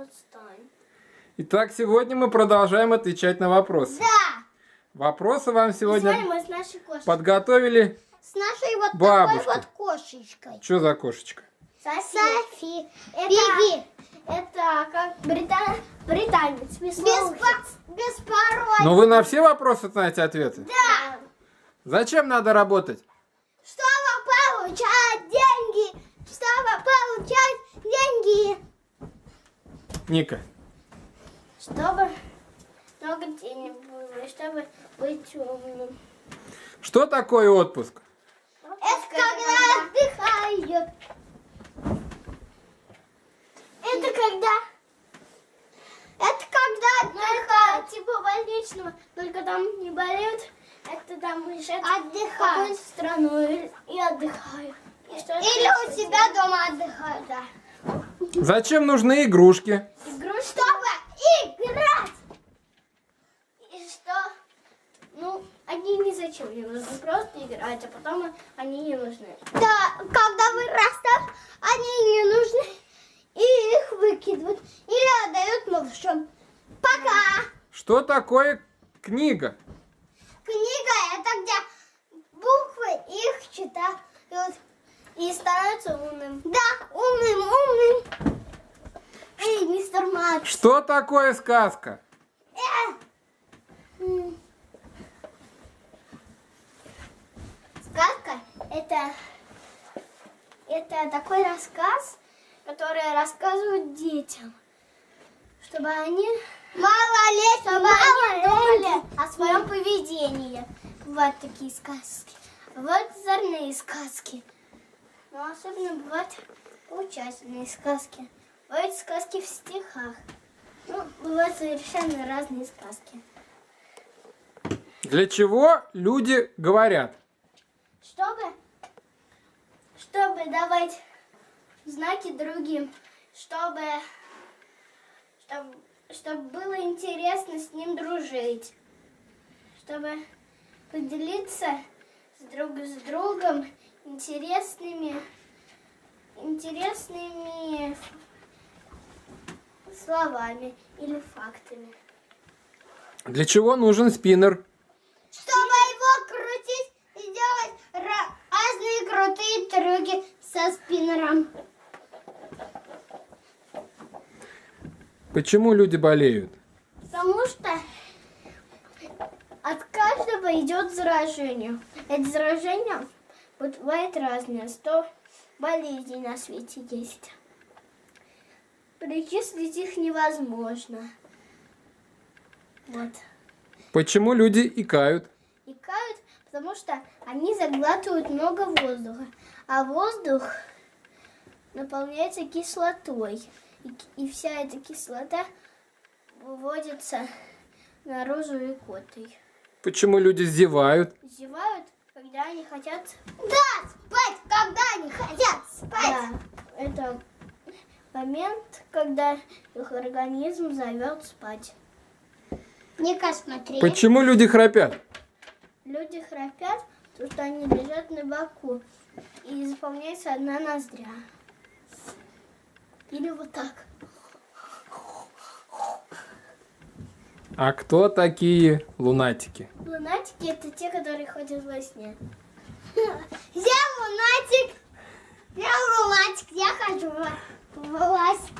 Отстань. Итак, сегодня мы продолжаем отвечать на вопросы. Да. Вопросы вам сегодня Сегодня мы с нашей кошечкой. подготовили. С нашей вот Бабушка. такой вот кошечкой. Что за кошечка? Софи. Это, Биби. это как британец. Без пароля. Но вы на все вопросы знаете ответы? Да. Зачем надо работать? Чтобы получать деньги. Чтобы получать деньги. Ника. Чтобы много денег было, чтобы быть умным. Что такое отпуск? Это когда отдыхают. Это когда отдыхают. типа больничного, только там не болеют, это там уезжают в Отдыхают. какую-то страну и отдыхают. И что Или у себя дома отдыхают. Да. Зачем нужны игрушки? Игрушки. Чтобы играть. И что? Ну, они ни зачем не нужны, просто играть, а потом они не нужны. Да, когда вырастают, они не нужны. И их выкидывают. Или отдают малышам. Пока. Что такое книга? Книга это где буквы их читают. И становятся умным. Да, умным. Эй, мистер Макс. Что такое сказка? Сказка это такой рассказ, который рассказывают детям, чтобы они думали о своем поведении. Вот такие сказки. Вот озорные сказки. Но особенно бывают поучительные сказки. Бывают сказки в стихах. Ну, бывают совершенно разные сказки. Для чего люди говорят? Чтобы давать знаки другим, чтобы было интересно с ним дружить, чтобы поделиться с другом интересными словами или фактами. Для чего нужен спиннер? Чтобы его крутить и делать разные крутые трюки со спиннером. Почему люди болеют? Потому что от каждого идет заражение. Это заражение бывает разное. 100 болезней на свете есть. Перечислить их невозможно. Вот. Почему люди икают? Икают, потому что они заглатывают много воздуха. А воздух наполняется кислотой. И вся эта кислота выводится наружу икотой. Почему люди зевают? Зевают, когда они хотят... Да, спать, когда они хотят спать. Да, это момент, когда их организм зовет спать. Ника, смотри. Почему люди храпят? Люди храпят, потому что они лежат на боку. И заполняется одна ноздря. Или вот так. А кто такие лунатики? Лунатики это те, которые ходят во сне. Я лунатик. Я хожу в власть.